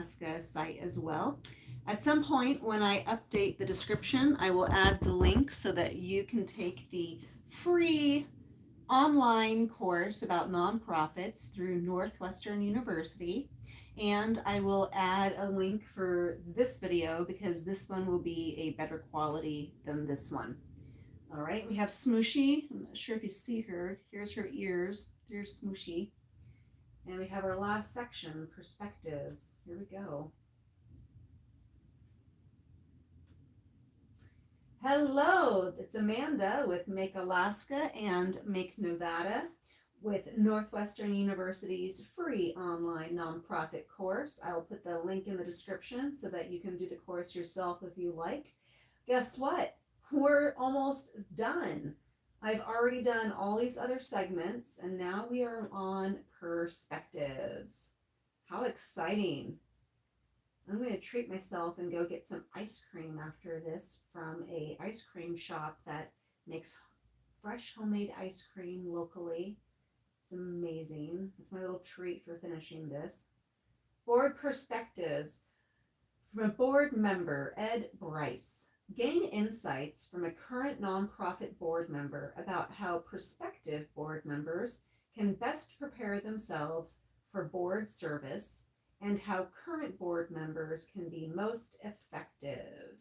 Alaska site as well. At some point, when I update the description, I will add the link so that you can take the free online course about nonprofits through Northwestern University. And I will add a link for this video because this one will be a better quality than this one. All right, we have Smooshy. I'm not sure if you see her. Here's her ears. There's Smooshy. And we have our last section, perspectives. Here we go. Hello, it's Amanda with Make Alaska and Make Nevada with Northwestern University's free online nonprofit course. I will put the link in the description so that you can do the course yourself if you like. Guess what? We're almost done. I've already done all these other segments and now we are on perspectives. How exciting! I'm going to treat myself and go get some ice cream after this from a ice cream shop that makes fresh homemade ice cream locally. It's amazing. It's my little treat for finishing this. Board perspectives from a board member, Ed Bryce. Gain insights from a current nonprofit board member about how prospective board members can best prepare themselves for board service and how current board members can be most effective.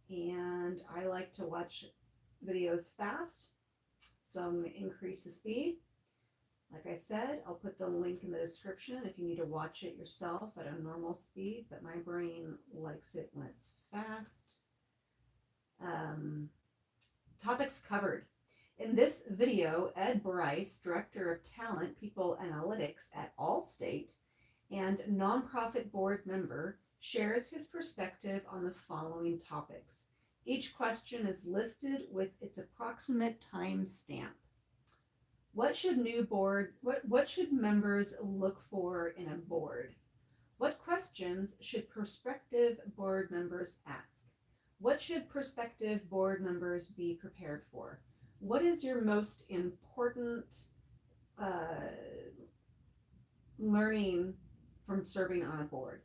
And I like to watch videos fast, so I'm going to increase the speed. Like I said, I'll put the link in the description if you need to watch it yourself at a normal speed, but my brain likes it when it's fast. Topics covered. In this video, Ed Bryce, Director of Talent, People Analytics at Allstate and nonprofit board member, shares his perspective on the following topics. Each question is listed with its approximate time stamp. What should members look for in a board? What questions should prospective board members ask? What should prospective board members be prepared for? What is your most important learning from serving on a board?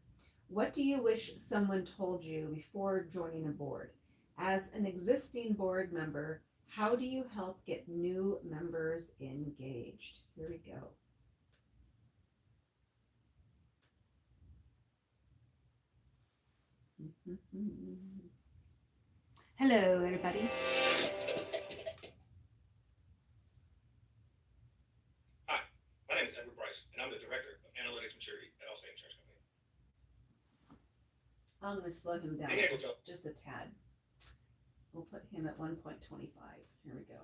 What do you wish someone told you before joining a board? As an existing board member, how do you help get new members engaged? Here we go. Hello, everybody. Hi, my name is Edward Bryce, and I'm the Director of Analytics Maturity at Allstate Insurance Company. I'm going to slow him down just a tad. We'll put him at 1.25. Here we go.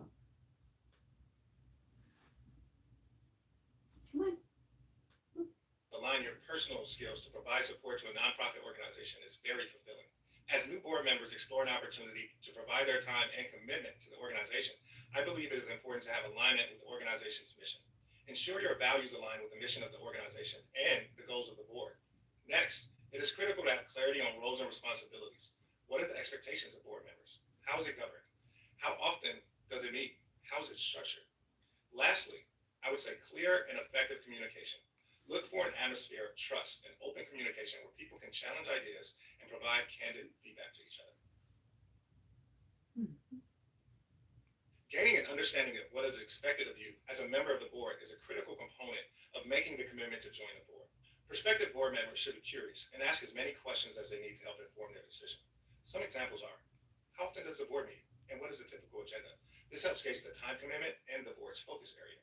Come on. Align your personal skills to provide support to a nonprofit organization is very fulfilling. As new board members explore an opportunity to provide their time and commitment to the organization, I believe it is important to have alignment with the organization's mission. Ensure your values align with the mission of the organization and the goals of the board. Next, it is critical to have clarity on roles and responsibilities. What are the expectations of board members? How is it governed? How often does it meet? How is it structured? Lastly, I would say clear and effective communication. Look for an atmosphere of trust and open communication where people can challenge ideas and provide candid feedback to each other. Gaining an understanding of what is expected of you as a member of the board is a critical component of making the commitment to join the board. Prospective board members should be curious and ask as many questions as they need to help inform their decision. Some examples are, how often does the board meet and what is the typical agenda? This helps gauge the time commitment and the board's focus area.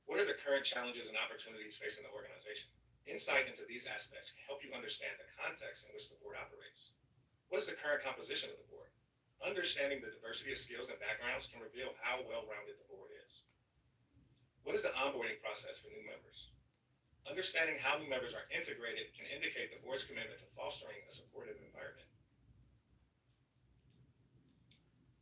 What are the current challenges and opportunities facing the organization? Insight into these aspects can help you understand the context in which the board operates. What is the current composition of the board? Understanding the diversity of skills and backgrounds can reveal how well-rounded the board is. What is the onboarding process for new members? Understanding how new members are integrated can indicate the board's commitment to fostering a supportive environment.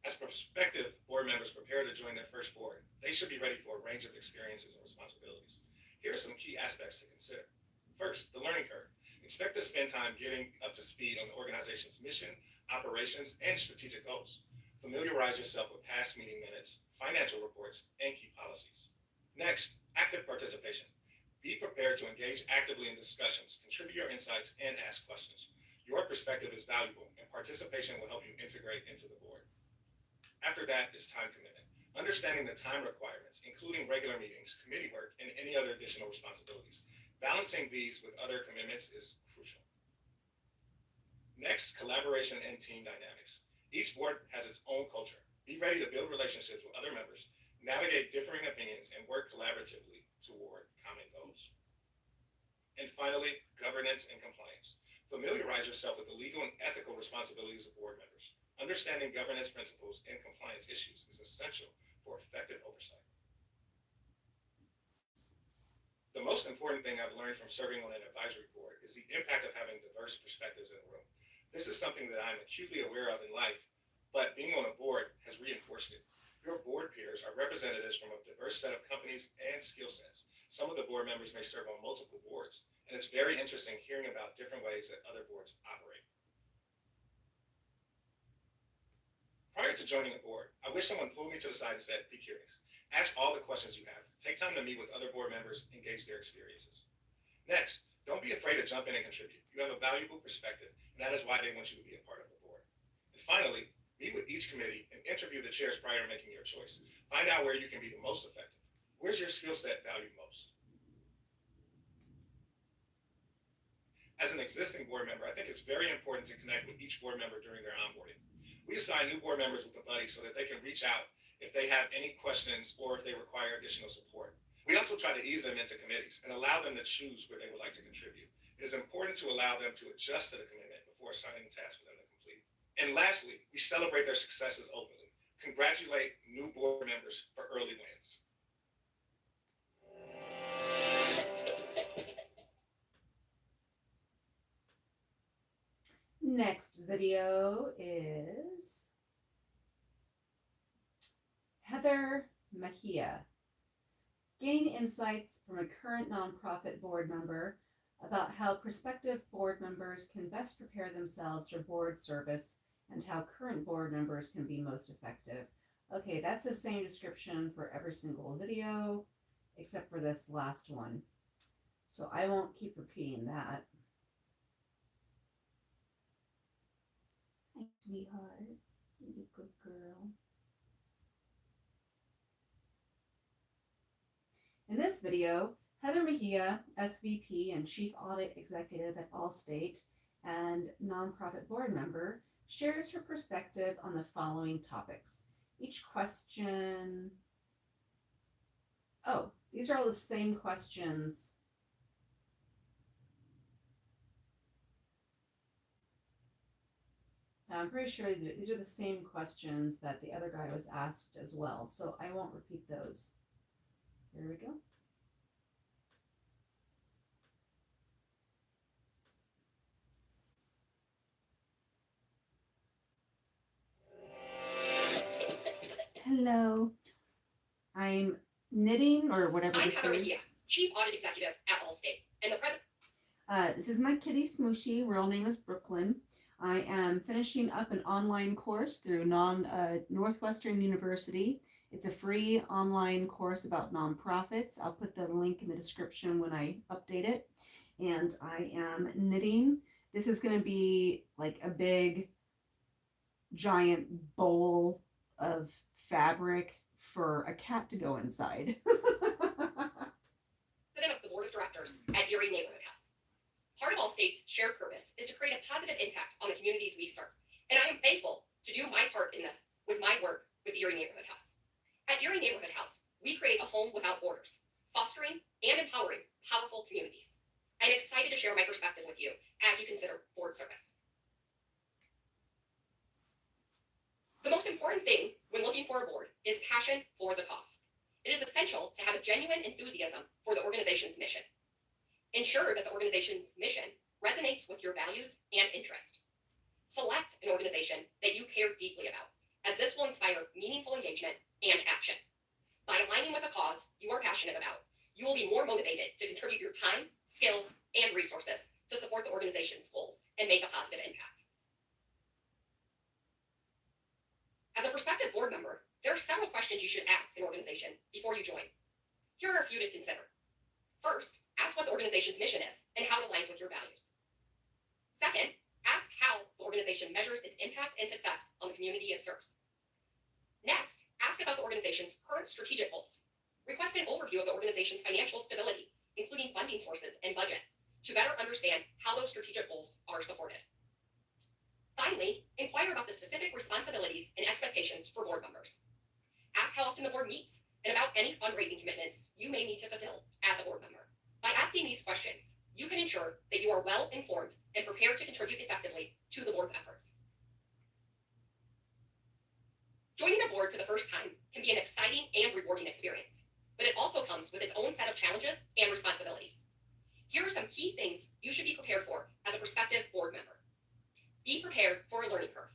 As prospective board members prepare to join their first board, they should be ready for a range of experiences and responsibilities. Here are some key aspects to consider. First, the learning curve. Expect to spend time getting up to speed on the organization's mission, operations, and strategic goals. Familiarize yourself with past meeting minutes, financial reports, and key policies. Next, active participation. Be prepared to engage actively in discussions, contribute your insights, and ask questions. Your perspective is valuable, and participation will help you integrate into the board. After that is time commitment. Understanding the time requirements, including regular meetings, committee work, and any other additional responsibilities. Balancing these with other commitments is crucial. Next, collaboration and team dynamics. Each board has its own culture. Be ready to build relationships with other members, navigate differing opinions, and work collaboratively toward common goals. And finally, governance and compliance. Familiarize yourself with the legal and ethical responsibilities of board members. Understanding governance principles and compliance issues is essential for effective oversight. The most important thing I've learned from serving on an advisory board is the impact of having diverse perspectives in a room. This is something that I'm acutely aware of in life, but being on a board has reinforced it. Your board peers are representatives from a diverse set of companies and skill sets. Some of the board members may serve on multiple boards, and it's very interesting hearing about different ways that other boards operate. Prior to joining a board, I wish someone pulled me to the side and said, be curious. Ask all the questions you have. Take time to meet with other board members, engage their experiences. Next, don't be afraid to jump in and contribute. You have a valuable perspective, and that is why they want you to be a part of the board. And finally, meet with each committee and interview the chairs prior to making your choice. Find out where you can be the most effective. Where's your skill set valued most? As an existing board member, I think it's very important to connect with each board member during their onboarding. We assign new board members with a buddy so that they can reach out if they have any questions or if they require additional support. We also try to ease them into committees and allow them to choose where they would like to contribute. It is important to allow them to adjust to the commitment before assigning tasks for them to complete. And lastly, we celebrate their successes openly. Congratulate new board members for early wins. Next video is Heather M.A.K.E. Gain insights from a current nonprofit board member about how prospective board members can best prepare themselves for board service and how current board members can be most effective. Okay, that's the same description for every single video except for this last one. So I won't keep repeating that. Hi, sweetheart. You're a good girl. In this video, Heather M.A.K.E., SVP and Chief Audit Executive at Allstate and nonprofit board member, shares her perspective on the following topics. Each question... Oh, these are all the same questions. I'm pretty sure these are the same questions that the other guy was asked as well, so I won't repeat those. Here we go. Hello. I'm knitting or whatever I'm this Heather is. M.A.K.E., Chief Audit Executive at Allstate, and the President. This is my kitty Smooshy. Real name is Brooklyn. I am finishing up an online course through Northwestern University. It's a free online course about nonprofits. I'll put the link in the description when I update it. And I am knitting. This is going to be like a big, giant bowl of fabric for a cat to go inside. President of the Board of Directors at Erie Neighborhood House. Part of Allstate's shared purpose is to create a positive impact on the communities we serve, and I am thankful to do my part in this with my work with Erie Neighborhood House. At Erie Neighborhood House, we create a home without borders, fostering and empowering powerful communities. I'm excited to share my perspective with you as you consider board service. The most important thing when looking for a board is passion for the cause. It is essential to have a genuine enthusiasm for the organization's mission. Ensure that the organization's mission resonates with your values and interests. Select an organization that you care deeply about, as this will inspire meaningful engagement and action. By aligning with a cause you are passionate about, you will be more motivated to contribute your time, skills, and resources to support the organization's goals and make a positive impact. As a prospective board member, there are several questions you should ask an organization before you join. Here are a few to consider. First, ask what the organization's mission is and how it aligns with your values. Second, ask how the organization measures its impact and success on the community it serves. Next, ask about the organization's current strategic goals. Request an overview of the organization's financial stability, including funding sources and budget, to better understand how those strategic goals are supported. Finally, inquire about the specific responsibilities and expectations for board members. Ask how often the board meets and about any fundraising commitments you may need to fulfill as a board member. By asking these questions, you can ensure that you are well informed and prepared to contribute effectively to the board's efforts. Joining a board for the first time can be an exciting and rewarding experience, but it also comes with its own set of challenges and responsibilities. Here are some key things you should be prepared for as a prospective board member. Be prepared for a learning curve.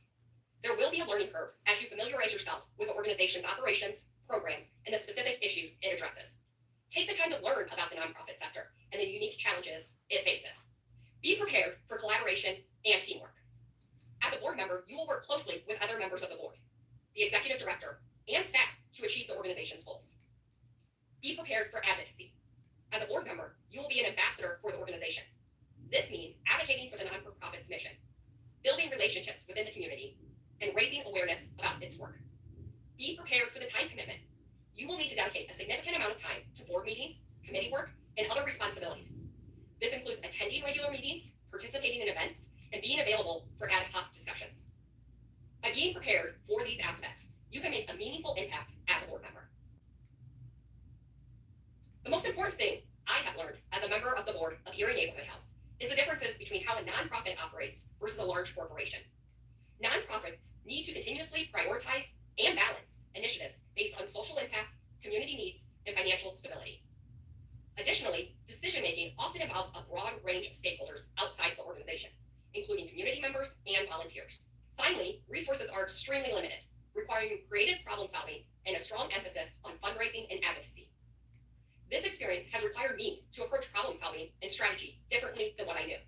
There will be a learning curve as you familiarize yourself with the organization's operations, programs, and the specific issues it addresses. Take the time to learn about the nonprofit sector and the unique challenges it faces. Be prepared for collaboration and teamwork. As a board member, you will work closely with other members of the board, the executive director, and staff to achieve the organization's goals. Be prepared for advocacy. As a board member, you will be an ambassador for the organization. This means advocating for the nonprofit's mission, building relationships within the community, and raising awareness about its work. Be prepared for the time commitment. You will need to dedicate a significant amount of time to board meetings, committee work, and other responsibilities. This includes attending regular meetings, participating in events, and being available for ad hoc discussions. By being prepared for these aspects, you can make a meaningful impact as a board member. The most important thing I have learned as a member of the board of Erie Neighborhood House is the differences between how a nonprofit operates versus a large corporation. Nonprofits need to continuously prioritize and balance initiatives based on social impact, community needs, and financial stability. Additionally, decision-making often involves a broad range of stakeholders outside the organization, including community members and volunteers. Finally, resources are extremely limited, requiring creative problem solving and a strong emphasis on fundraising and advocacy. This experience has required me to approach problem solving and strategy differently than what I knew.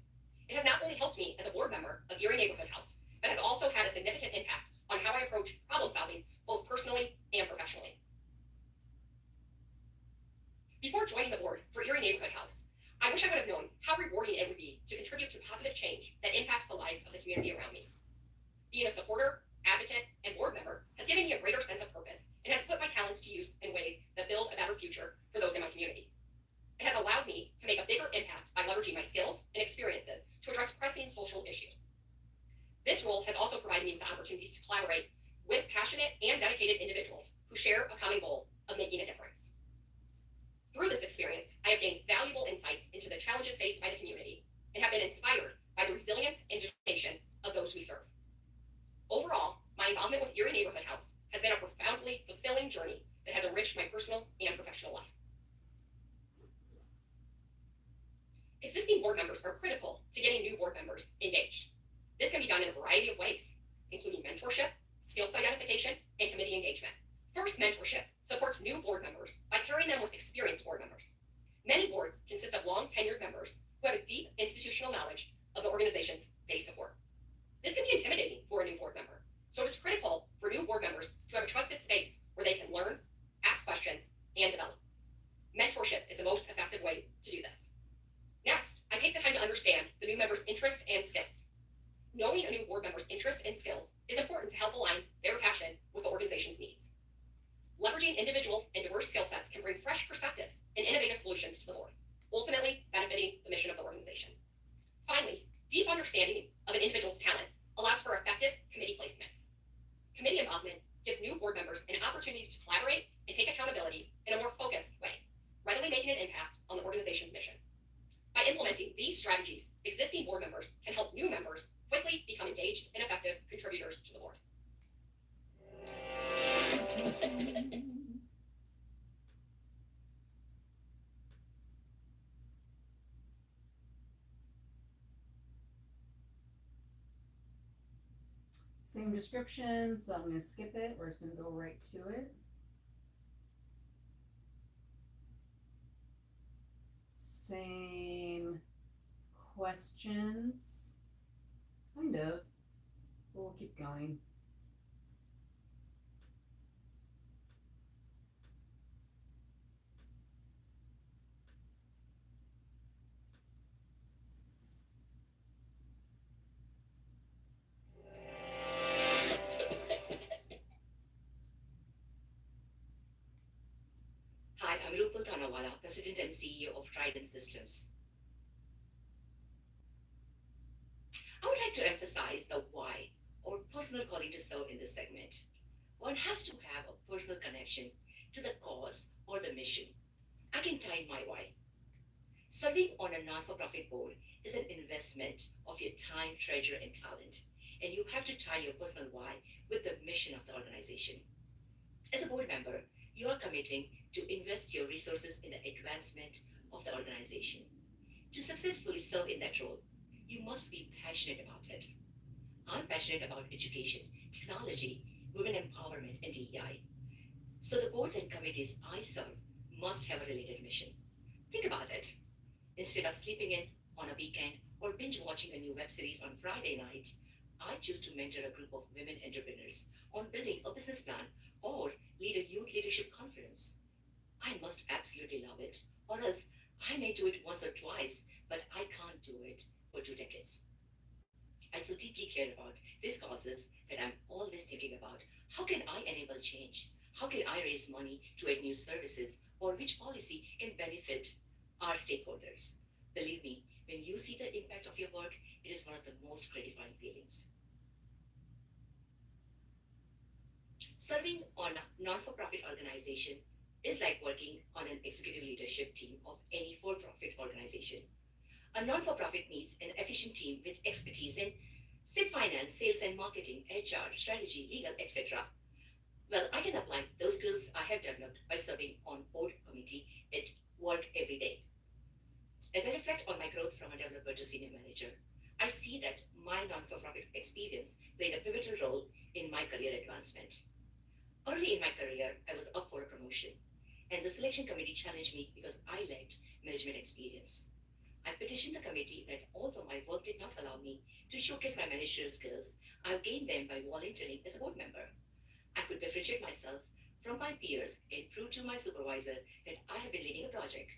It has not only helped me as a board member of Erie Neighborhood House, but has also had a significant impact on how I approach problem solving, both personally and professionally. Before joining the board for Erie Neighborhood House, I wish I would have known how rewarding it would be to contribute to positive change that impacts the lives of the community around me. Being a supporter, advocate, and board member has given me a greater sense of purpose and has put my talents to use in ways that build a better future for those in my community. It has allowed me to make a bigger impact by leveraging my skills and experiences to address pressing social issues. This role has also provided me with the opportunity to collaborate with passionate and dedicated individuals who share a common goal of making a difference. Through this experience, I have gained valuable insights into the challenges faced by the community and have been inspired by the resilience and determination of those we serve. Overall, my involvement with Erie Neighborhood House has been a profoundly fulfilling journey that has enriched my personal and professional life. Existing board members are critical to getting new board members engaged. This can be done in a variety of ways, including mentorship, skills identification, and committee engagement. First, mentorship supports new board members by pairing them with experienced board members. Many boards consist of long-tenured members who have a deep institutional knowledge of the organizations they support. This can be intimidating for a new board member, so it is critical for new board members to have a trusted space where they can learn, ask questions, and develop. Mentorship is the most effective way to do this. Next, I take the time to understand the new member's interests and skills. Knowing a new board member's interests and skills is important to help align their passion with the organization's needs. Leveraging individual and diverse skill sets can bring fresh perspectives and innovative solutions to the board, ultimately benefiting the mission of the organization. Finally, deep understanding of an individual's talent allows for effective committee placements. Committee involvement gives new board members an opportunity to collaborate and take accountability in a more focused way, readily making an impact on the organization's mission. By implementing these strategies, existing board members can help new members quickly become engaged and effective contributors to the board. Same description, so I'm going to skip it. We're just going to go right to it. Same questions, kind of. We'll keep going. Nawala, President and CEO of Trident Systems. I would like to emphasize the why or personal calling to serve in this segment. One has to have a personal connection to the cause or the mission. I can tie my why. Serving on a non-for-profit board is an investment of your time, treasure, and talent, and you have to tie your personal why with the mission of the organization. As a board member, you are committing to invest your resources in the advancement of the organization. To successfully serve in that role, you must be passionate about it. I'm passionate about education, technology, women empowerment, and DEI. So the boards and committees I serve must have a related mission. Think about it. Instead of sleeping in on a weekend or binge watching a new web series on Friday night, I choose to mentor a group of women entrepreneurs on building a business plan or lead a youth leadership conference. I must absolutely love it, or else I may do it once or twice, but I can't do it for 2 decades. I so deeply care about these causes that I'm always thinking about how can I enable change? How can I raise money to add new services? Or which policy can benefit our stakeholders? Believe me, when you see the impact of your work, it is one of the most gratifying feelings. Serving on a non for profit organization is like working on an executive leadership team of any for profit organization. A non for profit needs an efficient team with expertise in, say, finance, sales and marketing, HR, strategy, legal, etc. Well, I can apply those skills I have developed by serving on board committee at work every day. As I reflect on my growth from a developer to senior manager, I see that my non-for-profit experience played a pivotal role in my career advancement. Early in my career, I was up for a promotion, and the selection committee challenged me because I lacked management experience. I petitioned the committee that although my work did not allow me to showcase my managerial skills, I gained them by volunteering as a board member. I could differentiate myself from my peers and prove to my supervisor that I have been leading a project.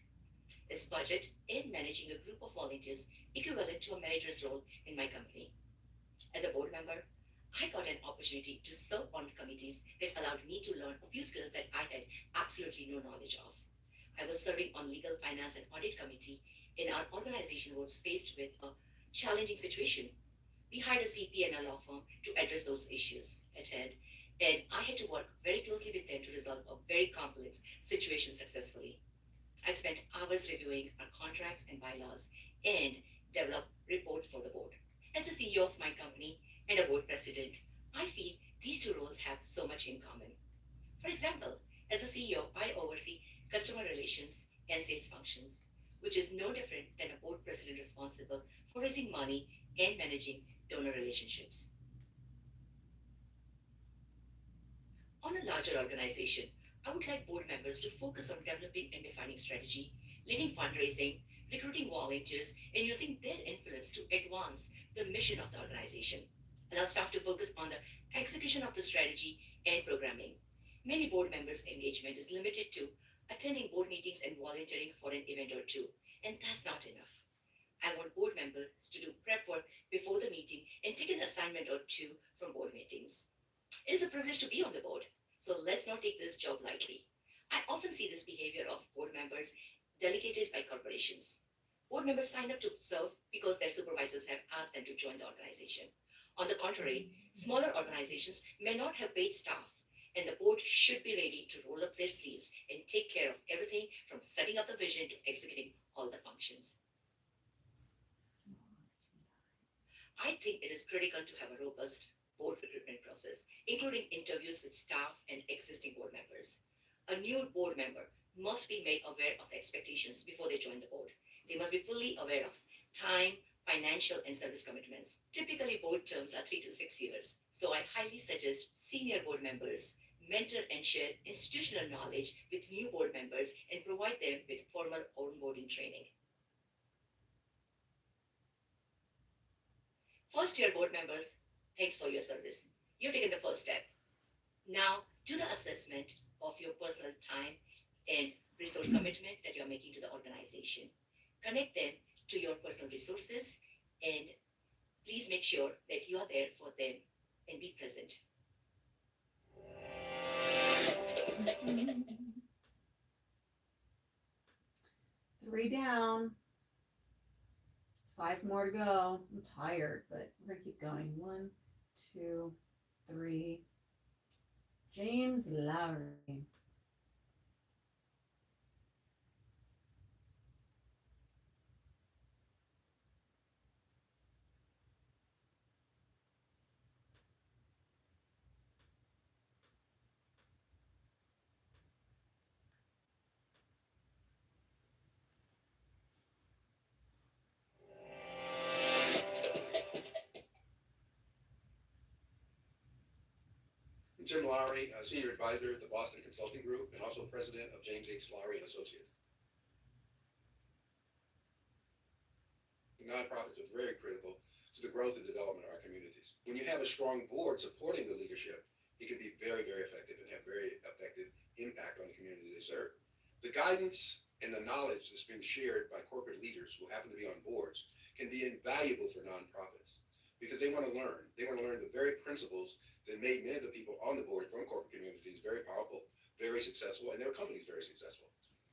Its budget and managing a group of volunteers equivalent to a manager's role in my company. As a board member, I got an opportunity to serve on committees that allowed me to learn a few skills that I had absolutely no knowledge of. I was serving on legal, finance, and audit committee, and our organization was faced with a challenging situation. We hired a CPA and a law firm to address those issues at hand, and I had to work very closely with them to resolve a very complex situation successfully. I spent hours reviewing our contracts and bylaws and developed reports for the board. As the CEO of my company and a board president, I feel these two roles have so much in common. For example, as a CEO, I oversee customer relations and sales functions, which is no different than a board president responsible for raising money and managing donor relationships. On a larger organization, I would like board members to focus on developing and defining strategy, leading fundraising, recruiting volunteers, and using their influence to advance the mission of the organization. Allow staff to focus on the execution of the strategy and programming. Many board members' engagement is limited to attending board meetings and volunteering for an event or two, and that's not enough. I want board members to do prep work before the meeting and take an assignment or two from board meetings. It is a privilege to be on the board, so let's not take this job lightly. I often see this behavior of board members delegated by corporations. Board members sign up to serve because their supervisors have asked them to join the organization. On the contrary, smaller organizations may not have paid staff, and the board should be ready to roll up their sleeves and take care of everything from setting up the vision to executing all the functions. I think it is critical to have a robust board recruitment process, including interviews with staff and existing board members. A new board member must be made aware of expectations before they join the board. They must be fully aware of time, financial, and service commitments. Typically, board terms are 3 to 6 years, so I highly suggest senior board members mentor and share institutional knowledge with new board members and provide them with formal onboarding training. First year board members, thanks for your service. You've taken the first step. Now, do the assessment of your personal time and resource commitment that you're making to the organization. Connect them to your personal resources and please make sure that you are there for them and be present. 3 down. 5 more to go. I'm tired, but we're gonna keep going. 1, 2, 3. James Lowry. Jim Lowry, Senior Advisor at the Boston Consulting Group and also President of James H. Lowry and Associates. Nonprofits are very critical to the growth and development of our communities. When you have a strong board supporting the leadership, it can be very, very effective and have very effective impact on the community they serve. The guidance and the knowledge that's been shared by corporate leaders who happen to be on boards can be invaluable for nonprofits because they want to learn. They want to learn the very principles that made many of the people on the board from corporate communities very powerful, very successful, and their companies very successful.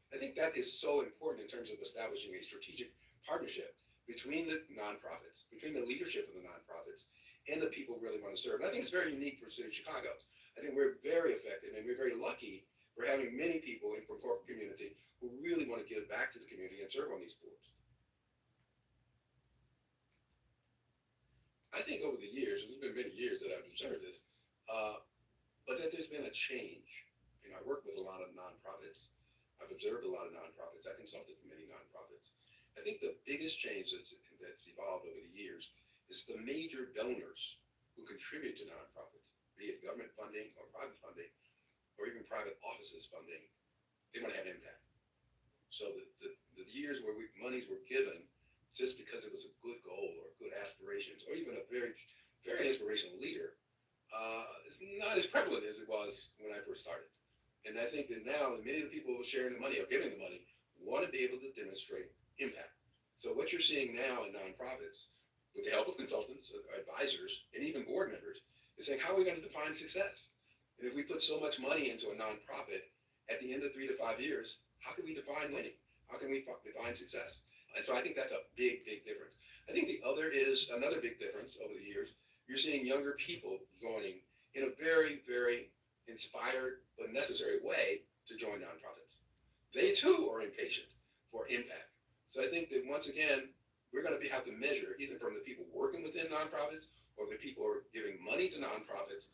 I think that is so important in terms of establishing a strategic partnership between the nonprofits, between the leadership of the nonprofits, and the people who really want to serve. And I think it's very unique for the city of Chicago. I think we're very effective and we're very lucky for having many people in from corporate community who really want to give back to the community and serve on these boards. I think over the years, and there's been many years that I've observed this, but that there's been a change. You know, I work with a lot of nonprofits. I've observed a lot of nonprofits. I consulted for many nonprofits. I think the biggest change that's evolved over the years is the major donors who contribute to nonprofits, be it government funding or private funding, or even private offices funding. They want to have impact. So the years where monies were given just because it was a good goal or good aspirations, or even a very, very inspirational leader, is not as prevalent as it was when I first started. And I think that now many of the people who are sharing the money or giving the money want to be able to demonstrate impact. So what you're seeing now in nonprofits, with the help of consultants, advisors, and even board members, is saying, how are we going to define success? And if we put so much money into a nonprofit, at the end of 3 to 5 years, how can we define winning? How can we define success? And so I think that's a big, big difference. I think the other is another big difference over the years. You're seeing younger people joining in a very, very inspired but necessary way to join nonprofits. They too are impatient for impact. So I think that once again, we're going to have to measure either from the people working within nonprofits or the people who are giving money to nonprofits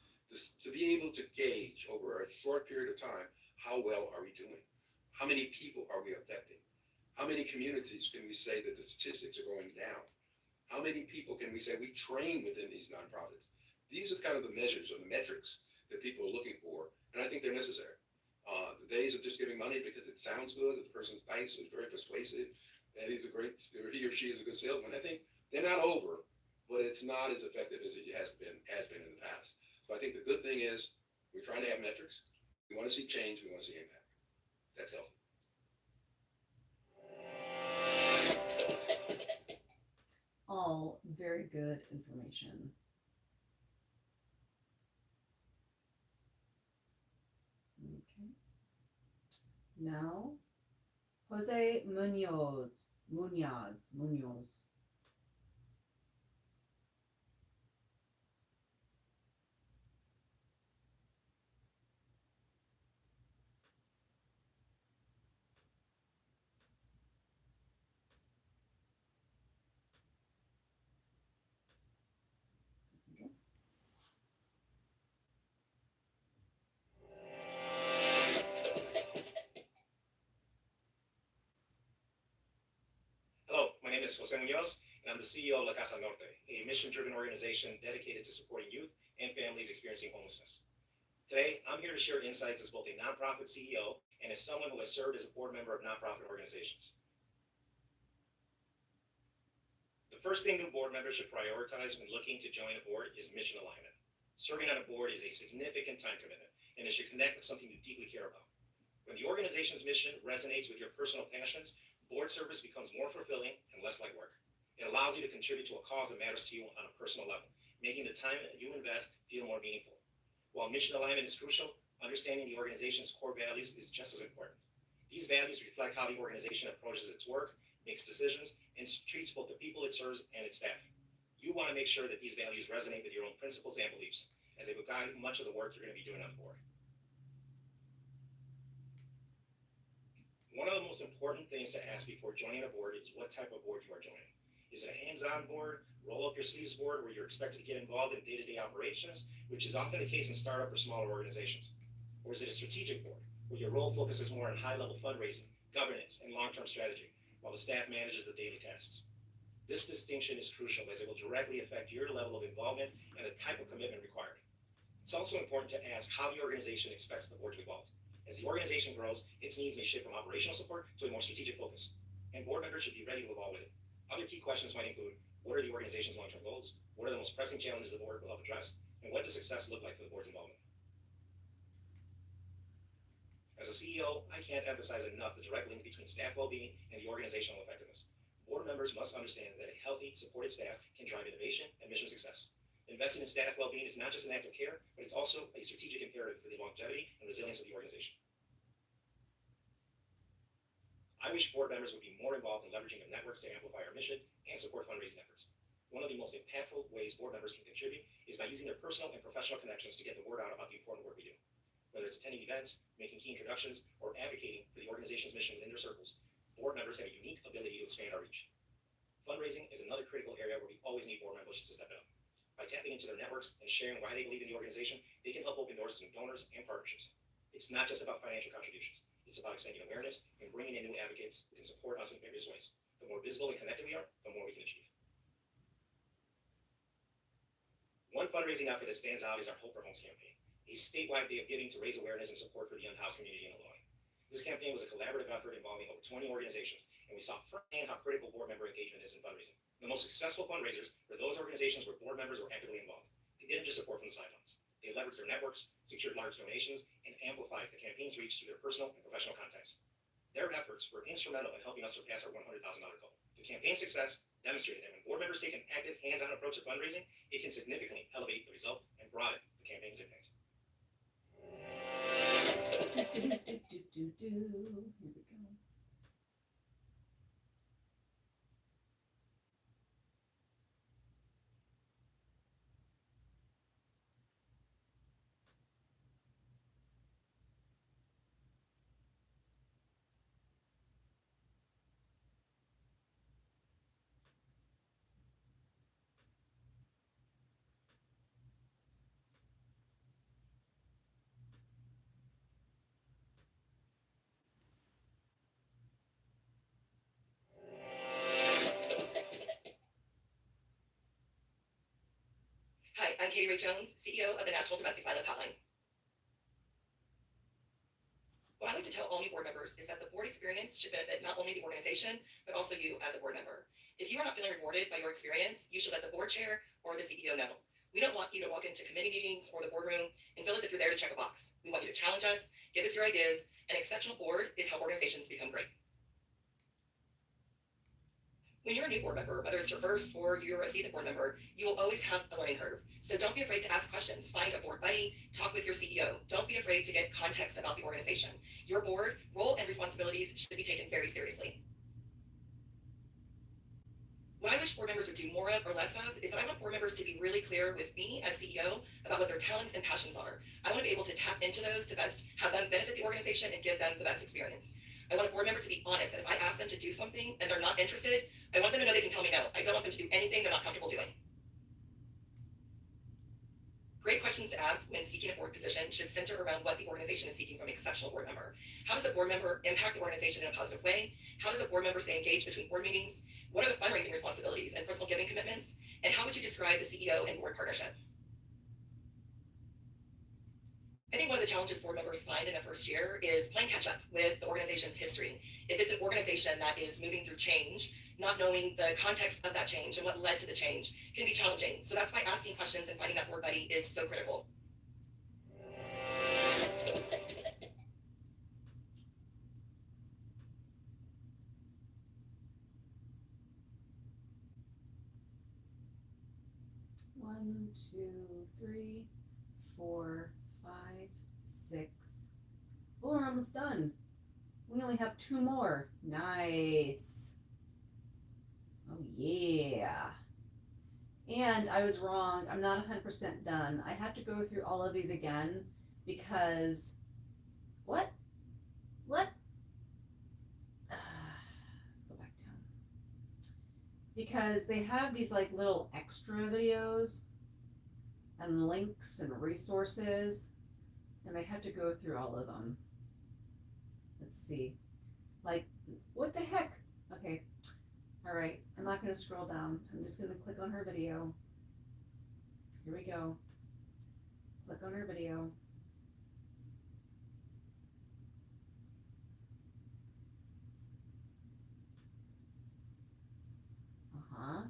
to be able to gauge over a short period of time, how well are we doing? How many people are we affecting? How many communities can we say that the statistics are going down? How many people can we say we train within these nonprofits? These are kind of the measures or the metrics that people are looking for, and I think they're necessary. The days of just giving money because it sounds good, that the person's nice, is very persuasive, that he or she is a good salesman, I think they're not over, but it's not as effective as it has been in the past. So I think the good thing is we're trying to have metrics. We want to see change. We want to see impact. That's healthy. All very good information. Okay. Now, Jose Munoz. Okay. Hello, my name is Jose Munoz, and I'm the CEO of La Casa Norte, a mission-driven organization dedicated to supporting youth and families experiencing homelessness. Today, I'm here to share insights as both a nonprofit CEO and as someone who has served as a board member of nonprofit organizations. The first thing new board members should prioritize when looking to join a board is mission alignment. Serving on a board is a significant time commitment, and it should connect with something you deeply care about. When the organization's mission resonates with your personal passions, board service becomes more fulfilling and less like work. It allows you to contribute to a cause that matters to you on a personal level, making the time that you invest feel more meaningful. While mission alignment is crucial, understanding the organization's core values is just as important. These values reflect how the organization approaches its work, makes decisions, and treats both the people it serves and its staff. You want to make sure that these values resonate with your own principles and beliefs, as they will guide much of the work you're going to be doing on the board. One of the most important things to ask before joining a board is what type of board you are joining. Is it a hands-on board, roll up your sleeves board where you're expected to get involved in day-to-day operations, which is often the case in startup or smaller organizations? Or is it a strategic board where your role focuses more on high-level fundraising, governance, and long-term strategy, while the staff manages the daily tasks? This distinction is crucial as it will directly affect your level of involvement and the type of commitment required. It's also important to ask how the organization expects the board to evolve. As the organization grows, its needs may shift from operational support to a more strategic focus, and board members should be ready to evolve with it. Other key questions might include, what are the organization's long-term goals? What are the most pressing challenges the board will help address? And what does success look like for the board's involvement? As a CEO, I can't emphasize enough the direct link between staff well-being and the organizational effectiveness. Board members must understand that a healthy, supported staff can drive innovation and mission success. Investing in staff well-being is not just an act of care, but it's also a strategic imperative for the longevity and resilience of the organization. I wish board members would be more involved in leveraging their networks to amplify our mission and support fundraising efforts. One of the most impactful ways board members can contribute is by using their personal and professional connections to get the word out about the important work we do. Whether it's attending events, making key introductions, or advocating for the organization's mission within their circles, board members have a unique ability to expand our reach. Fundraising is another critical area where we always need board members to step it up. By tapping into their networks and sharing why they believe in the organization, they can help open doors to new donors and partnerships. It's not just about financial contributions. It's about expanding awareness and bringing in new advocates who can support us in various ways. The more visible and connected we are, the more we can achieve. One fundraising effort that stands out is our Hope for Homes campaign, a statewide day of giving to raise awareness and support for the unhoused community in Illinois. This campaign was a collaborative effort involving over 20 organizations, and we saw firsthand how critical board member engagement is in fundraising. The most successful fundraisers were those organizations where board members were actively involved. They didn't just support from the sidelines. They leveraged their networks, secured large donations, and amplified the campaign's reach through their personal and professional contacts. Their efforts were instrumental in helping us surpass our $100,000 goal. The campaign's success demonstrated that when board members take an active, hands-on approach to fundraising, it can significantly elevate the result and broaden the campaign's impact. Here we go. Hi, I'm Katie Ray Jones, CEO of the National Domestic Violence Hotline. What I like to tell all new board members is that the board experience should benefit not only the organization, but also you as a board member. If you are not feeling rewarded by your experience, you should let the board chair or the CEO know. We don't want you to walk into committee meetings or the boardroom and feel as if you're there to check a box. We want you to challenge us, give us your ideas. An exceptional board is how organizations become great. When you're a new board member, whether it's your first or you're a seasoned board member, you will always have a learning curve. So don't be afraid to ask questions. Find a board buddy, talk with your CEO. Don't be afraid to get context about the organization. Your board role and responsibilities should be taken very seriously. What I wish board members would do more of or less of is that I want board members to be really clear with me as CEO about what their talents and passions are. I want to be able to tap into those to best have them benefit the organization and give them the best experience. I want a board member to be honest, and if I ask them to do something and they're not interested, I want them to know they can tell me no. I don't want them to do anything they're not comfortable doing. Great questions to ask when seeking a board position should center around what the organization is seeking from an exceptional board member. How does a board member impact the organization in a positive way? How does a board member stay engaged between board meetings? What are the fundraising responsibilities and personal giving commitments? And how would you describe the CEO and board partnership? I think one of the challenges board members find in their first year is playing catch up with the organization's history. If it's an organization that is moving through change, not knowing the context of that change and what led to the change can be challenging. So that's why asking questions and finding that board buddy is so critical. One, two, three, 4, 5, 6. Oh, we're almost done. We only have 2 more. Nice. Oh, yeah. And I was wrong. I'm not 100% done. I have to go through all of these again because. What? What? Let's go back down. Because they have these like little extra videos and links and resources, and I have to go through all of them. Let's see. Like, what the heck? Okay. All right. I'm not going to scroll down. I'm just going to click on her video. Here we go. Click on her video. Uh-huh.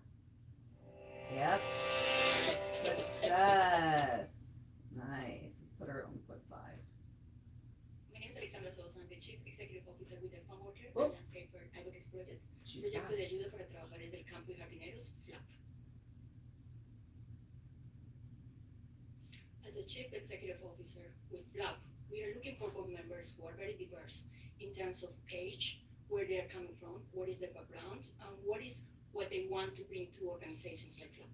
Yep. Success. Nice. Let's put her on put 5. My name is Alexandra Sosa. I'm the Chief Executive Officer with the Farm Worker Oh. and Landscaper Advocacy Project, She's proyecto de fast. ayuda para trabajadores del campo y jardineros, FLAP. As a Chief Executive Officer with FLAP, we are looking for board members who are very diverse in terms of age, where they are coming from, what is their background, and what they want to bring to organizations like FLAP.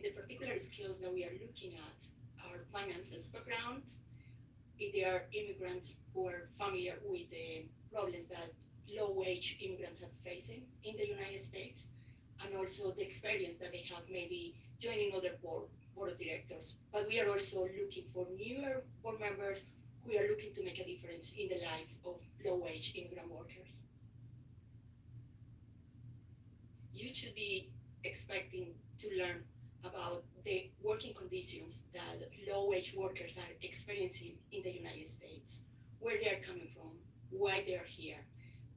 The particular skills that we are looking at are finances background, if they are immigrants who are familiar with the problems that low-wage immigrants are facing in the United States, and also the experience that they have maybe joining other board of directors. But we are also looking for newer board members who are looking to make a difference in the life of low-wage immigrant workers. You should be expecting to learn about the working conditions that low-wage workers are experiencing in the United States, where they are coming from, why they are here,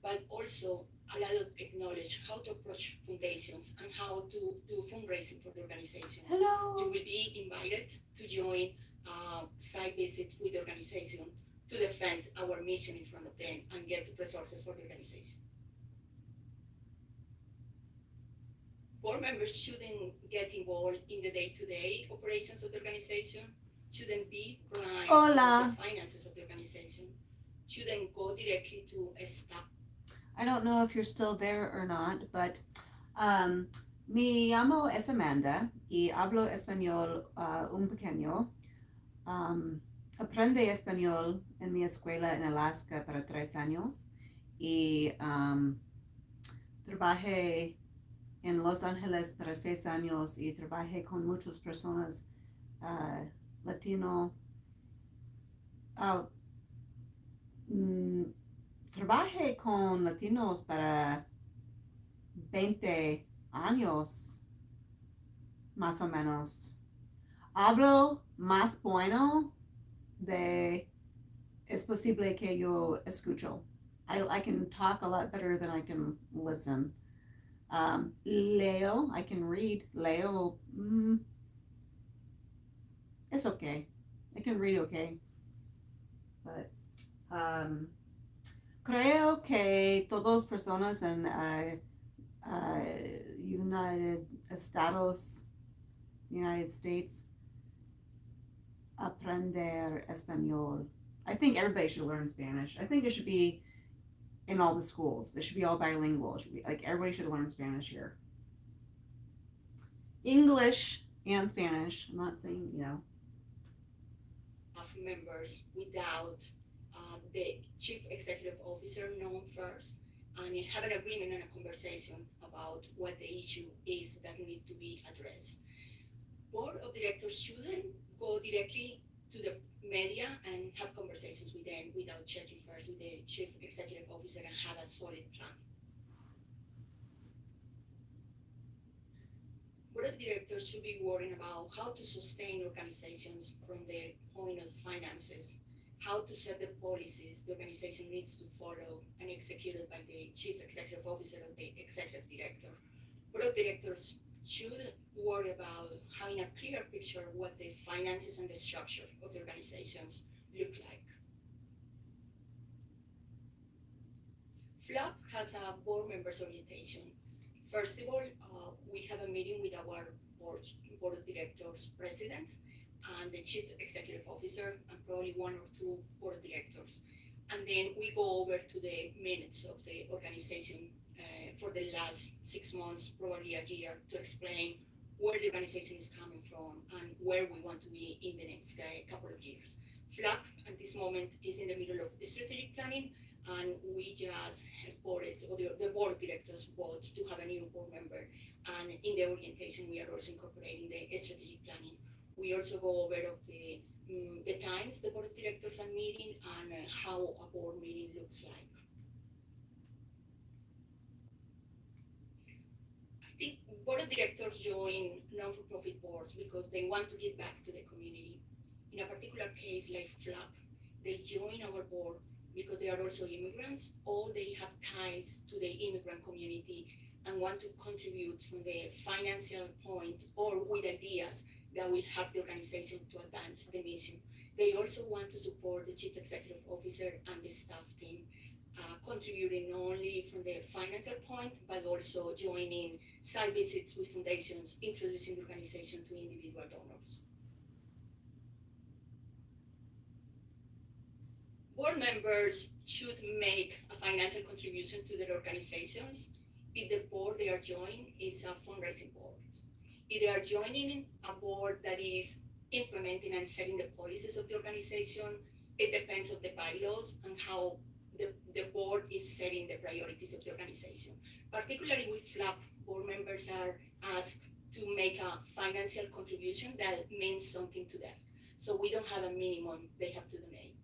but also a lot of acknowledge how to approach foundations and how to do fundraising for the organizations. You Hello. will be invited to join site visits with the organization to defend our mission in front of them and get resources for the organization. Board members shouldn't get involved in the day-to-day operations of the organization, shouldn't be relying on the finances of the organization, shouldn't go directly to a staff. I don't know if you're still there or not, but mi llamo es Amanda y hablo español un pequeño. Aprende español en mi escuela en Alaska para 3 años y trabajé en Los Ángeles para 6 años y trabajé con muchas personas latino. Trabajé con latinos para 20 años, más o menos. Hablo más bueno de es posible que yo escucho. I can talk a lot better than I can listen. Leo, I can read. Leo, it's okay. I can read okay. But creo que todas personas en United States aprender español. I think everybody should learn Spanish. I think it should be in all the schools. They should be all bilingual. It should be like everybody should learn Spanish here. English and Spanish. I'm not saying, Of members without the chief executive officer known first and have an agreement and a conversation about what the issue is that need to be addressed. Board of directors shouldn't go directly to the media and have conversations with them without checking first with the chief executive officer and have a solid plan. Board of directors should be worrying about how to sustain organizations from the point of finances, how to set the policies the organization needs to follow and executed by the chief executive officer or the executive director. Board of directors should worry about having a clear picture of what the finances and the structure of the organizations look like. FLAP has a board members orientation. First of all, we have a meeting with our board of directors president. and the chief executive officer, and probably one or two board of directors. And then we go over to the minutes of the organization for the last 6 months, probably a year, to explain where the organization is coming from and where we want to be in the next couple of years. FLAP at this moment is in the middle of strategic planning, and we just voted, or the board of directors vote to have a new board member. And in the orientation, we are also incorporating the strategic planning. We also go over of the times the board of directors are meeting and how a board meeting looks like. I think board of directors join non-for-profit boards because they want to give back to the community. In a particular case like FLAP, they join our board because they are also immigrants, or they have ties to the immigrant community and want to contribute from the financial point or with ideas that will help the organization to advance the mission. They also want to support the chief executive officer and the staff team, contributing not only from the financial point, but also joining site visits with foundations, introducing the organization to individual donors. Board members should make a financial contribution to their organizations. If the board they are joining is a fundraising board, if they are joining a board that is implementing and setting the policies of the organization, it depends on the bylaws and how the board is setting the priorities of the organization. Particularly with FLAP, board members are asked to make a financial contribution that means something to them. So we don't have a minimum they have to donate.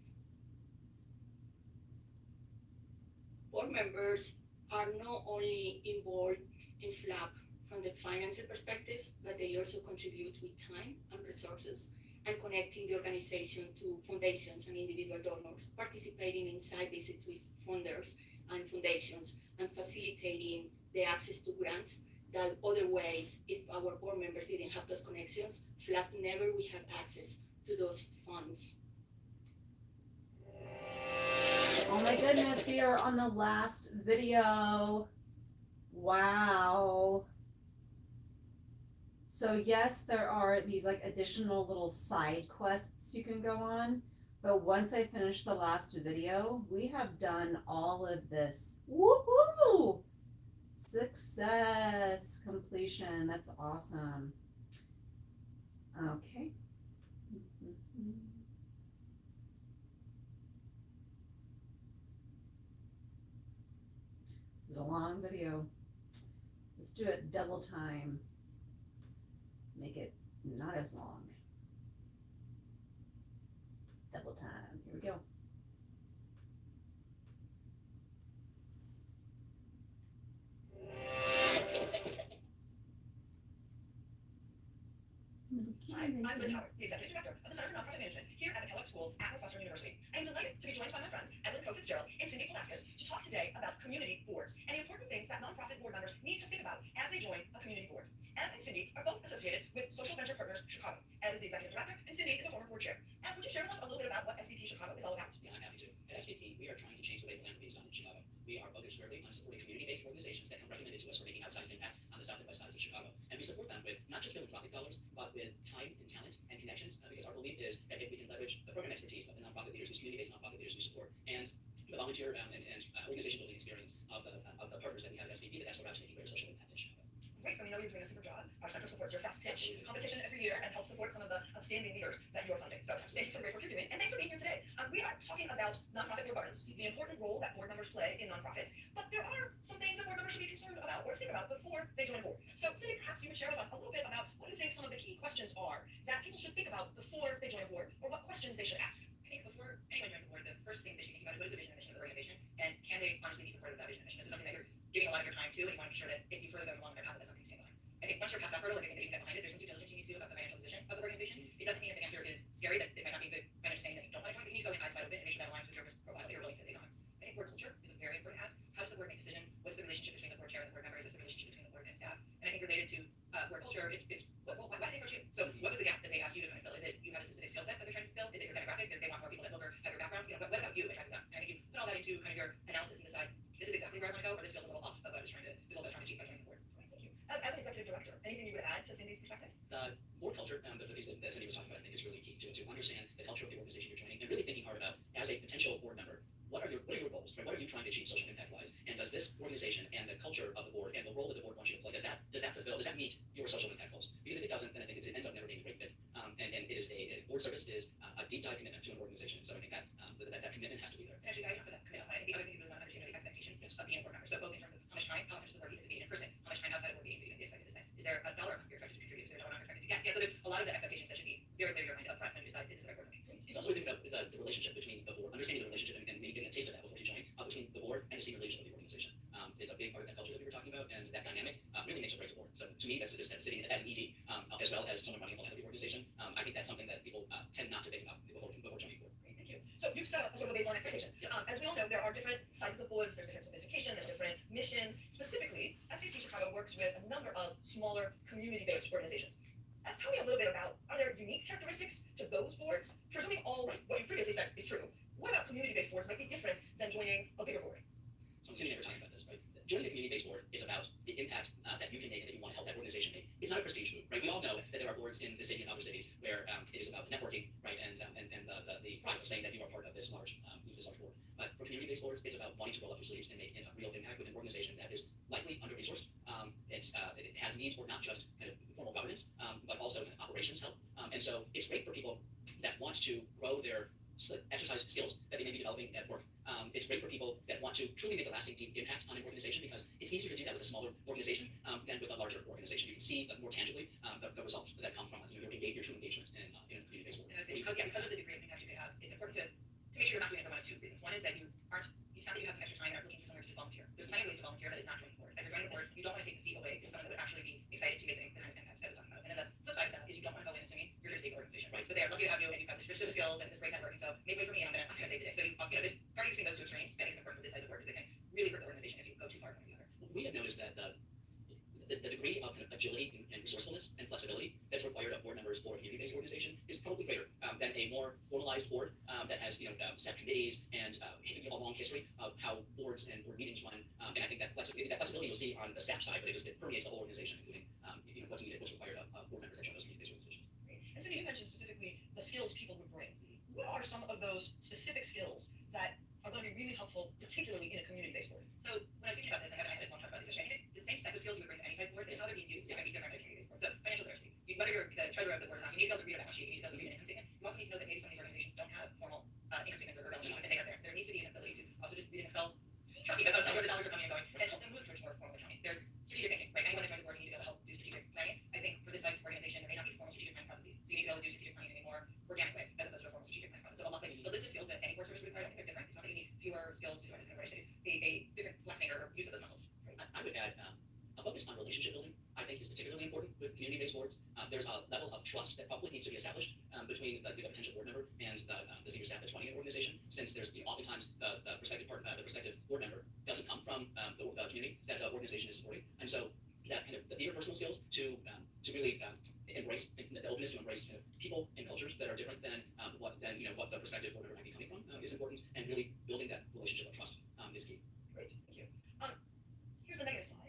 Board members are not only involved in FLAP from the financial perspective, but they also contribute with time and resources and connecting the organization to foundations and individual donors, participating in site visits with funders and foundations, and facilitating the access to grants that otherwise, if our board members didn't have those connections, FLAP never would have access to those funds. Oh my goodness, we are on the last video. Wow. So yes, there are these like additional little side quests you can go on, but once I finish the last video, we have done all of this. Woohoo! Success, completion, that's awesome. Okay. This is a long video. Let's do it double time. Make it not as long. Double time. Here we go. Hi, I'm Liz Howard, the Executive Director of the Center for Nonprofit Management here at the Kellogg School at Northwestern University. I am delighted to be joined by my friends M.A.K.E Fitzgerald and Cindy Palacios to talk today about community boards and the important things that nonprofit board members need to think about as they join a community board. Em and Cindy are both associated with Social Venture Partners Chicago. Em is the Executive Director and Cindy is a former board chair. Em, would you share with us a little bit about what SVP Chicago is all about? Yeah, I'm happy to. At SVP, we are trying to change the way philanthropy is done in Chicago. We are focused squarely on supporting community-based organizations that come recommended to us for making outsized impact on the south and west sides of Chicago. And we support them with not just philanthropic dollars, but with time and talent and connections, because our belief is that if we can leverage the program expertise of the nonprofit leaders, these community-based nonprofit leaders we support, and the volunteer and organization building experience of the partners that we have at SVP, that's the route to making greater social impact in Chicago. Great, we know you're doing a super job. Our center supports your fast pitch competition every year and helps support some of the outstanding leaders that you're funding. So thank you for the great work you're doing, and thanks for being here today. We are talking about nonprofit board governance, the important role that board members play in nonprofits. But there are some things that board members should be concerned about or think about before they join a board. So Cindy, perhaps you would share with us a little bit about what you think some of the key questions are that people should think about before they join a board, or what questions they should ask. I think before anyone joins the board, the first thing they should be thinking about is what is the vision and mission of the organization, and can they honestly be supportive of that vision and mission? This is something that you're giving a lot of your time to, and you want to be sure that if you further them along their path, that's something to stand behind. I think once you're past that hurdle, if you think that you can get behind it, there's some due diligence you need to do about the financial position of the organization. It doesn't mean that the answer is scary, that it might not be the financial saying that you don't want to join, but you need to go in eyes wide open and make sure that aligns with your risk profile that you're willing to take on. I think board culture is a very important ask. How does the board make decisions? What is the relationship between the board chair and the board members? What's the relationship between the board and staff? And I think related to board culture, it's why did they approach you? So what was the gap that they asked you to kind of fill? Is it you have a specific skill set that they're trying to fill? Is it your demographic that they want more people that look or have your background? You know, what about you attracted them? And I think you put all that into kind of your analysis and decide this is exactly where I want to go, or this feels a little off of what I was trying to, the goals I was trying to achieve by joining the board. Thank you. As an executive director, anything you would add to Cindy's perspective? Board culture, the piece that Cindy was talking about, I think is really to achieve social impact wise? And does this organization and the culture of the board and the role that the board wants you to play, does that meet your social impact goals? Because if it doesn't, then I think it ends up never being a great fit. And it is board service is a deep dive commitment to an organization. So I think that commitment has to be there. And actually, I for that commitment. I think the other thing you really want to understand are the expectations of being a board member. So both in terms of how much time, how often does the board meet as a meeting in person, how much time outside of board meetings are you going to be expected to spend? Is there a dollar amount you're expected to contribute? Is there a dollar amount you're expected to get? Yeah, so there's a lot of the expectations that should be very clear in your mind up front when you decide, is this the right board for me? It's also a thing about the relationship between the board, understanding the relationship and maybe getting a taste of that before you join, between the board and the senior leadership of the organization. It's a big part of that culture that we were talking about, and that dynamic really makes or breaks a board. So to me, that's just sitting as an ED, as well as someone running a full head of the organization. I think that's something that people tend not to think about before joining board. Great, thank you. So you've set up a sort of a baseline expectation. Yeah. As we all know, there are different sizes of boards, there's different sophistication, there's different missions. Specifically, SAP Chicago works with a number of smaller community-based organizations. Tell me a little bit about, are there unique characteristics to those boards? Presuming all what you previously said is true, what about community-based boards might be different than joining a bigger board? So I'm sitting here talking about this, right? Joining a community-based board is about the impact that you can make and that you want to help that organization make. It's not a prestige move, right? We all know that there are boards in the city and other cities where it is about the networking, right, and the pride of saying that you are part of this large board. But for community-based boards, it's about wanting to roll up your sleeves and make a real impact with an organization that is likely under-resourced. It has needs for not just kind of formal governance, but also kind of operations help. And so it's great for people that want to grow their exercise skills that they may be developing at work. It's great for people that want to truly make a lasting, deep impact on an organization, because it's easier to do that with a smaller organization than with a larger organization. You can see more tangibly the results that come from your true engagement in a community-based board. And I would say because of the degree of impact you could have, it's important to make sure you're not doing it for one of two reasons. One is that it's not that you have some extra time and are looking for somewhere to just volunteer. There's plenty of ways to volunteer that is not joining the board. If you're joining the board, you don't want to take the seat away from someone that would actually be excited to get the kind of impact I was talking about. And then the flip side of that is you don't want to go in assuming you're going to save the organization, right? So they're lucky to have you, and you've got this skills and this great networking. So make way for me, and I'm gonna save the day. So this party between those two extremes, I think is important for this size of board, because it can really hurt the organization if you go too far one or the other. We have noticed that the degree of kind of agility and resourcefulness and flexibility that's required of board members for a community-based organization is probably greater than a more formalized board that has set committees and a long history of how boards and board meetings run. And I think that flexibility you'll see on the staff side, but it permeates the whole organization, including what's needed, what's required of board members that join those community-based organizations. Great. And Cindy, you mentioned specifically the skills people would bring. What are some of those specific skills that are going to be really helpful, particularly in a community-based board? So when I was thinking about this, I had a long talk about this issue. I think it's the same sets of skills you would bring to any size board, but how they're being used might be different at a community-based board. So financial literacy, whether you're the treasurer of the board or not, you need to be able to read a balance sheet, you need to be able to read an income statement. You also need to know that maybe some of these organizations don't have formal income statements or balance sheets, and they are there. So there needs to be an ability to also just read an Excel tracking of where the dollars are coming and going, and help them move towards more formal accounting. There's strategic thinking, right? Anyone that joins the board, you need to be able to help do strategic planning. I think for this size organization, there may not be formal strategic planning processes, so you need to be able to do strategic planning in a more organic way, as opposed to a formal strategic planning process. So a lot like the list of skills that any board service would require, I think they're different. It's not that you need fewer skills to join this organization. It's a different flexing or use of those muscles. I would add a focus on relationship building, I think, is particularly important with community-based boards. There's a level of trust that probably needs to be established between the potential board member and the senior staff that's running an organization, since there's oftentimes the prospective board member doesn't come from the community that the organization is supporting, and so that kind of the interpersonal skills to really embrace the openness to embrace people and cultures that are different than what the prospective board member might be coming from is important, and really building that relationship of trust is key. Great, thank you. Here's the negative side.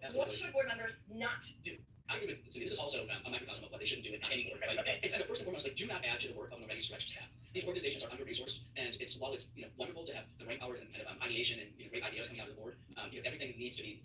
Absolutely. What should board members not do? I agree with Cindy. This is also a microcosm of what they shouldn't do at any board. Right? It's like, first and foremost, do not add to the work of an already stretched staff. These organizations are under-resourced, and while it's wonderful to have the brain power and kind of ideation and great ideas coming out of the board, everything needs to be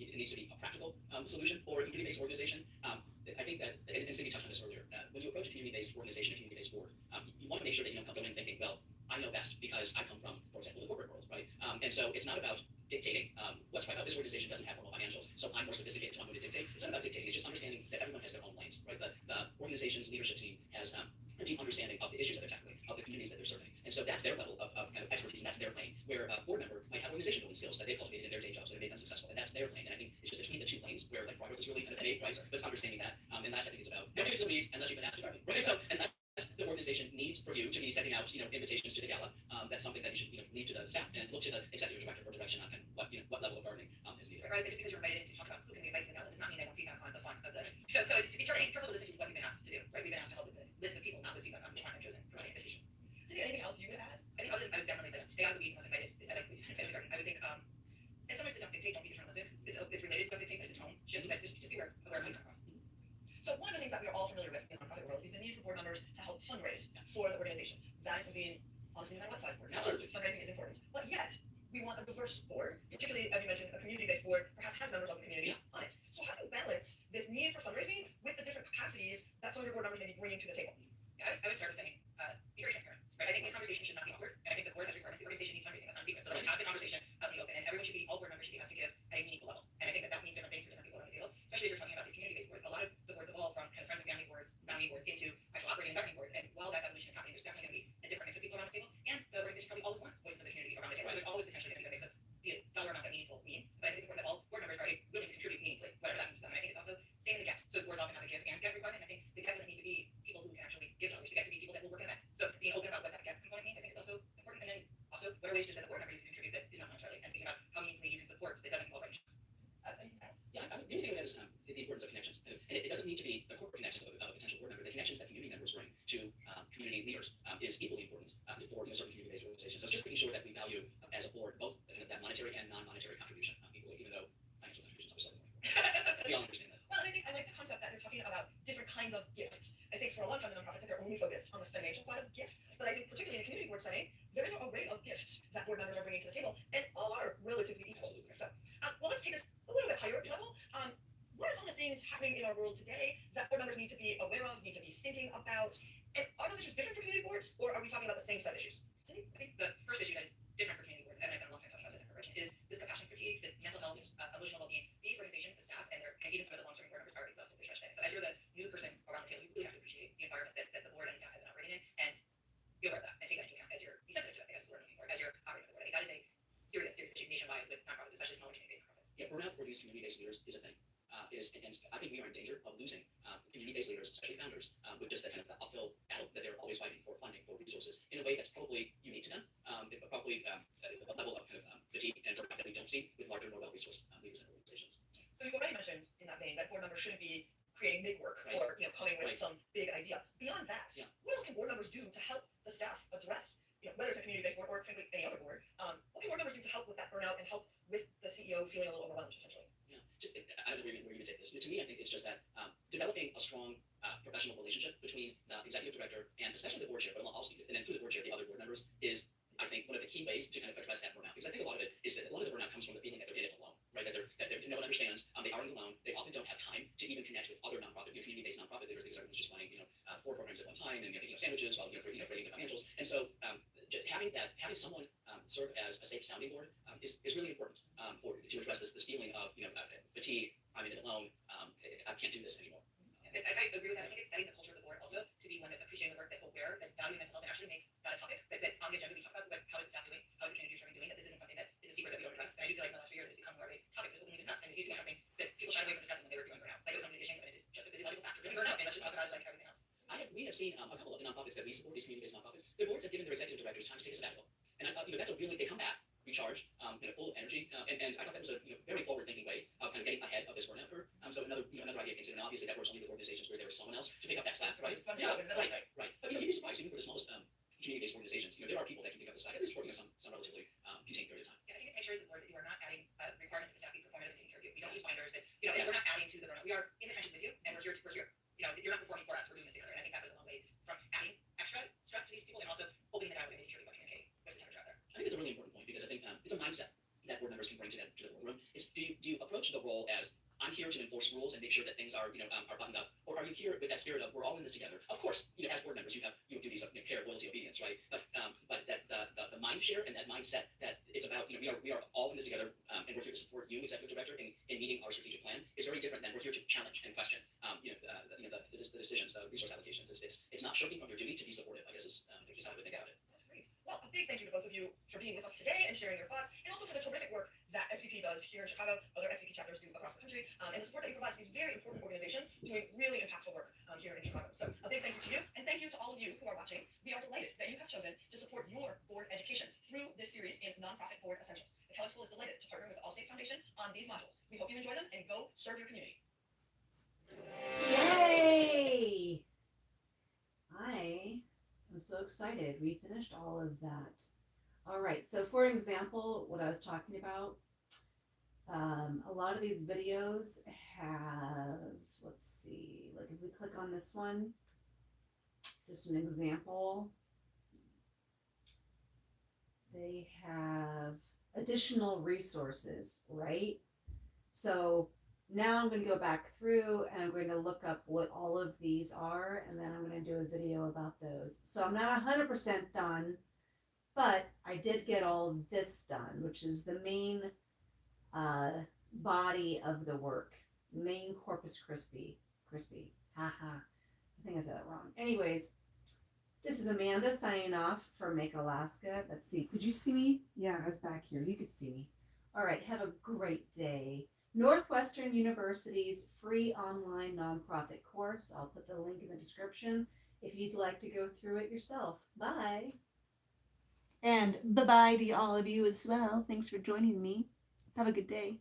a practical solution for a community-based organization. I think that, and Cindy touched on this earlier, when you approach a community-based organization, a community-based board, you want to make sure that you don't come in thinking, well, I know best because I come from, for example, the corporate world, right? And so it's not about dictating what's right. This organization doesn't have formal financials, so I'm more sophisticated, so I'm going to dictate. It's not about dictating. It's just understanding that everyone has their own lanes, right? The organization's leadership team has a deep understanding of the issues that they're tackling, of the communities that they're serving, and so that's their level of kind of expertise, and that's their lane. Where a board member might have organization building skills that they've cultivated in their day jobs that have made them successful, and that's their lane. And I think it's just between the two lanes where like progress is really kind of made, right? But it's understanding that, and that I think is about nobody is the least unless you've been asked to garden, right? So and that's the organization needs for you to be sending out invitations to the gala. That's something that you should leave to the staff and look to the executive director for direction on kind of what level of gardening is needed. Right, just because you're invited in to talk about who can be invited to the gala does not mean they want feedback on the font of the. So it's to be careful with listening to what we've been asked to do. Right, we've been asked to help with the list of people, not with feedback on which one I've chosen for my invitation. Cindy, anything else you would add? I think I was definitely the stay out of the weeds unless invited. Is that like please invite the garden? I would think and sometimes they don't dictate, don't be deterministic. It's related to don't dictate, but it's a tone shift. But just be aware of where I'm coming across. So one of the things that we're all familiar with in the nonprofit world is the need for board members to help fundraise for the organization. That is something, honestly, no matter what size board, Absolutely. fundraising is important. But yet, we want a diverse board. some of your board members may be bringing to the table? Yeah, I would start with saying, be very transparent, right? I think this conversation should not be awkward, and I think the board has requirements. The organization needs fundraising. That's not a secret. So let's have the conversation out in the open, and everyone should be, all board members should be asked to give at a meaningful level. And I think that that means different things for different people around the table, especially if you're talking about these community-based boards. A lot of the boards evolve from kind of friends and family boards, nominee boards, into actual operating and governing boards. And while that evolution is happening, there's definitely going to be a different mix of people around the table, and the organization probably always wants voices of the community around the table. So there's always potentially going to be a mix of the dollar amount that meaningful means, but I think it's important that all board members are willing to contribute meaningfully, whatever that means to them. And I think it's also same in the get. So boards often have a give and get requirement. I think the get doesn't need to be people who can actually give dollars. The get can be people that will work in an event. So being open about what that get component means, I think is also important. And then also, what are ways just as a board member you can contribute that is not monetarily, and thinking about how meaningfully you can support that doesn't involve writing checks. Yeah, I mean, the only thing with that is the importance of connections. And it doesn't need to be the corporate connections of a potential board member. The connections that community members bring to community leaders is equally important for certain community-based organizations. So just making sure that we value as a board both kind of that monetary and non-monetary contribution equally, even though financial contributions are slightly more important. We all understand that. Well, and I think I like the concept that you're talking about different kinds of gifts. I think for a long time the nonprofits are only focused on the financial side of gift, but I think particularly in a community board setting, there is an array of gifts that board members are bringing to the table, and all are relatively equal. Absolutely. So, well, let's take this a little bit higher level. What are some of the things happening in our world today that board members need to be aware of, need to be thinking about? And are those issues different for community boards, or are we talking about the same set of issues? Cindy, I think the first issue that is different for community boards, and I spent a long time talking about this in preparation, is this compassion fatigue, this mental health, emotional well-being. These organizations, the staff, and even some of the long-serving board members are exhausted, they're stretched thin. So as you're the new person around the table, you really have to appreciate the environment that the board and staff has been operating in, and be aware of that, and take that into account as you're be sensitive to that. I guess is the word I'm looking for, as you're operating with the board. I think that is a serious issue nationwide with nonprofits, especially smaller community-based nonprofits. Yeah, burnout for these community-based leaders is a thing. And I think we are in danger of losing community-based leaders, especially founders, with just that kind of the uphill battle that they're always fighting for funding, for resources, in a way that's probably unique to them, probably a level of kind of fatigue and burnout that we don't see with larger, more well-resourced leaders and organizations. So you've already mentioned in that vein that board members shouldn't be creating big work Right. or coming with Right. some big idea. Beyond that, Yeah. what else can board members do to help the staff address, whether it's a community-based board or frankly any other board? What can board members do to help with that burnout and help with the CEO feeling a little overwhelmed potentially? Yeah, I don't know where you're going to take this. To me, I think it's just that developing a strong professional relationship between the executive director and especially the board chair, but also and then through the board chair, the other board members is, I think, one of the key ways to kind of address that burnout. Because I think a lot of it is that a lot of the burnout comes from the feeling that they're in it alone, right? That no one understands. They are in it alone. They often don't have time to even connect with other nonprofit, community-based nonprofit leaders because everyone's just running, 4 programs at one time and picking up sandwiches while creating the financials. And so having someone serve as a safe sounding board is really important to address this feeling of fatigue. I'm in it alone. I can't do this anymore. I agree with that. I think it's setting the culture of the board also to be one that's appreciating the work, that's aware, that's valuing mental health, and actually makes that a topic that on the agenda we talk about, but how is the staff doing? How is the community serving doing? That this isn't something that is a secret that we don't address. And I do feel like in the last few years it's become more of a topic because when we discuss, and it used to be something that people shied away from discussing when they were feeling burnout. Like it was something to be ashamed of, and it is just a physiological factor feeling burnout, and let's just talk about it like everything else. We have seen a couple of the nonprofits that we support, these community-based nonprofits, their boards have given their executive directors time to take a sabbatical. And I thought, that's a really, they come back recharged, kind of full of energy, and I thought that was a very forward-thinking way of kind of getting ahead of this burnout curve. So another idea to consider, and obviously that works only with organizations where there is someone else to pick up that slack, right? Yeah, right. But you'd be surprised, even for the smallest community-based organizations, there are people that can pick up the slack, at least for some relatively contained period of time. Yeah, I think it's make sure as the board that you are not adding a requirement that the staff be performative and taking care of you. We don't use binders that, we're not adding to the burnout. We are in the trenches with you, and we're here. You're not performing for us, we're doing this together. And I think that goes a long way from adding extra stress to these people and also opening the dialogue and making sure we communicate what's the temperature out there. I think it's a really important point because I think it's a mindset that board members can bring to the boardroom. Is do you approach the role as I'm here to enforce rules and make sure that things are are buttoned up, or are you here with that spirit of we're all in this together? Of course, as board members you have duties of care, loyalty, obedience, right? But that the mind share and that mindset that it's about we are all in this together and we're here to support you, executive director, in meeting our strategic plan is very different than we're here to challenge and question the decisions, the resource allocations. It's not shirking from your duty to be supportive, I guess is how I would think about it. That's great. Well, a big thank you to both of you for being with us today and sharing your thoughts, and also for the terrific work that SVP does here in Chicago, other SVP chapters do across the country, and the support that you provide to these very important organizations doing really impactful work here in Chicago. So a big thank you to you, and thank you to all of you who are watching. We are delighted that you have chosen to support your board education through this series in Nonprofit Board Essentials. The Kellogg School is delighted to partner with the Allstate Foundation on these modules. We hope you enjoy them and go serve your community. Yay! I am so excited. We finished all of that. All right, so for example, what I was talking about, a lot of these videos have, let's see, like if we click on this one, just an example, they have additional resources, right? So Now I'm going to go back through and I'm going to look up what all of these are, and then I'm going to do a video about those. So I'm not 100% done, but I did get all of this done, which is the main body of the work, main corpus crispy. Haha. I think I said that wrong. Anyways, this is Amanda signing off for Make Alaska. Let's see. Could you see me? Yeah, I was back here. You could see me. All right. Have a great day. Northwestern University's free online nonprofit course. I'll put the link in the description if you'd like to go through it yourself. Bye. And bye bye to all of you as well. Thanks for joining me. Have a good day.